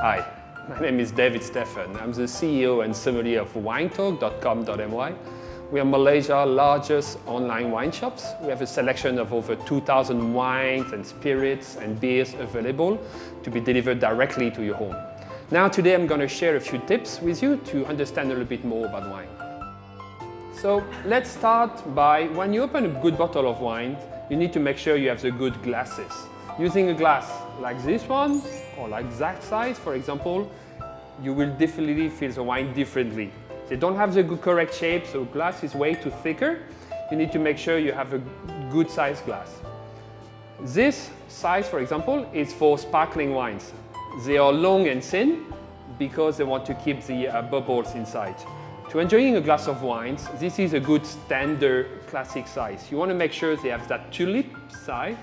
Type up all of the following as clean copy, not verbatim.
Hi, my name is David Stephan. I'm the CEO and sommelier of winetalk.com.my. We are Malaysia's largest online wine shops. We have a selection of over 2,000 wines and spirits and beers available to be delivered directly to your home. Now today I'm going to share a few tips with you to understand a little bit more about wine. So let's start by, when you open a good bottle of wine, you need to make sure you have the good glasses. Using a glass like this one, or like that size, for example, you will definitely feel the wine differently. They don't have the correct shape, so glass is way too thicker. You need to make sure you have a good size glass. This size, for example, is for sparkling wines. They are long and thin because they want to keep the bubbles inside. To enjoying a glass of wines, this is a good standard classic size. You want to make sure they have that tulip size.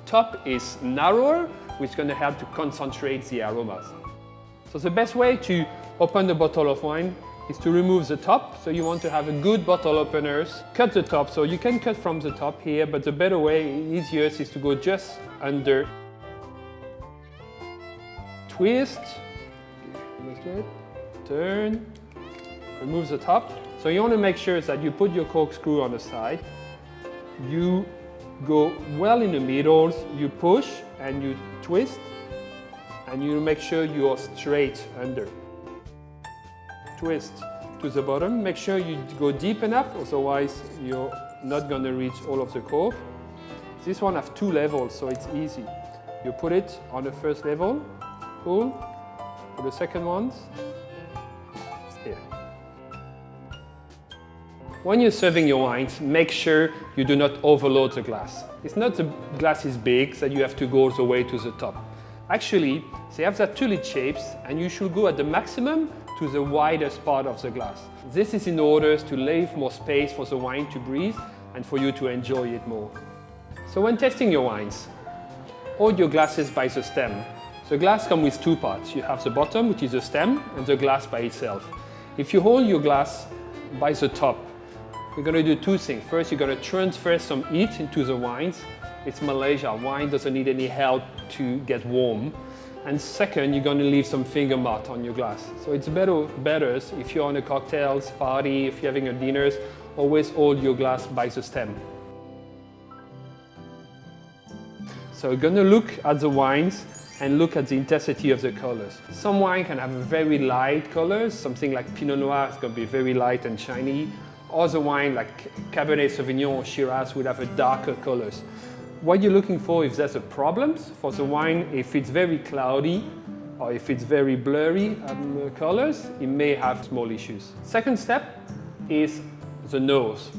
Top is narrower, which is going to help to concentrate the aromas. So the best way to open the bottle of wine is to remove the top. So you want to have a good bottle openers. Cut the top, so you can cut from the top here, but the better way, easiest, is to go just under. Twist, turn, remove the top. So you want to make sure that you put your corkscrew on the side. You go well in the middle, you push and you twist, and you make sure you are straight under. Twist to the bottom, make sure you go deep enough, otherwise you're not going to reach all of the cork. This one has 2 levels, so it's easy. You put it on the first level, pull, for the second ones, here. When you're serving your wines, make sure you do not overload the glass. It's not the glass is big that you have to go all the way to the top. Actually, they have that tulip shapes, and you should go at the maximum to the widest part of the glass. This is in order to leave more space for the wine to breathe and for you to enjoy it more. So when testing your wines, hold your glasses by the stem. The glass comes with 2 parts. You have the bottom, which is the stem, and the glass by itself. If you hold your glass by the top, you're going to do 2 things. First, you're going to transfer some heat into the wines. It's Malaysia. Wine doesn't need any help to get warm. And second, you're going to leave some finger mark on your glass. So it's better if you're on a cocktails party, if you're having a dinner, always hold your glass by the stem. So we're going to look at the wines and look at the intensity of the colors. Some wine can have very light colors. Something like Pinot Noir is going to be very light and shiny. Other wine like Cabernet Sauvignon or Shiraz would have a darker colors. What you're looking for, if there's a problem for the wine, if it's very cloudy or if it's very blurry colors, it may have small issues. Second step is the nose.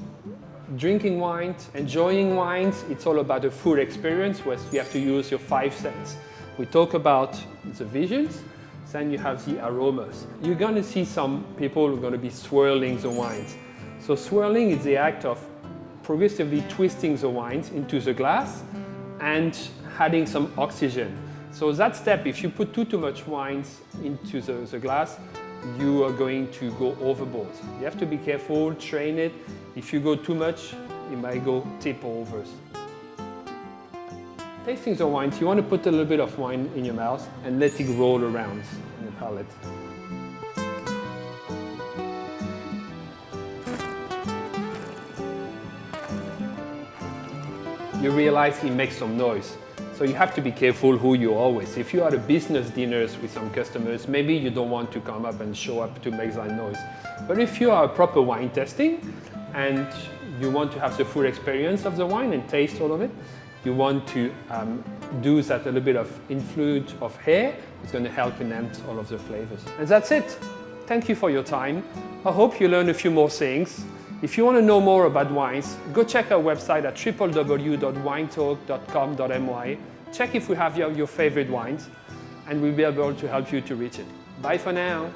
Drinking wines, enjoying wines, it's all about the food experience where you have to use your 5 senses. We talk about the visions, then you have the aromas. You're going to see some people who are going to be swirling the wines. So swirling is the act of progressively twisting the wines into the glass and adding some oxygen. So that step, if you put too much wines into the glass, you are going to go overboard. You have to be careful, train it. If you go too much, it might go tip over. Tasting the wines, you want to put a little bit of wine in your mouth and let it roll around in the palate. You realize it makes some noise. So you have to be careful who you are with. If you are at business dinners with some customers, maybe you don't want to come up and show up to make that noise. But if you are a proper wine testing and you want to have the full experience of the wine and taste all of it, you want to do that a little bit of influence of hair. It's going to help enhance all of the flavors. And that's it. Thank you for your time. I hope you learned a few more things. If you want to know more about wines, go check our website at www.winetalk.com.my. Check if we have your favorite wines, and we'll be able to help you to reach it. Bye for now.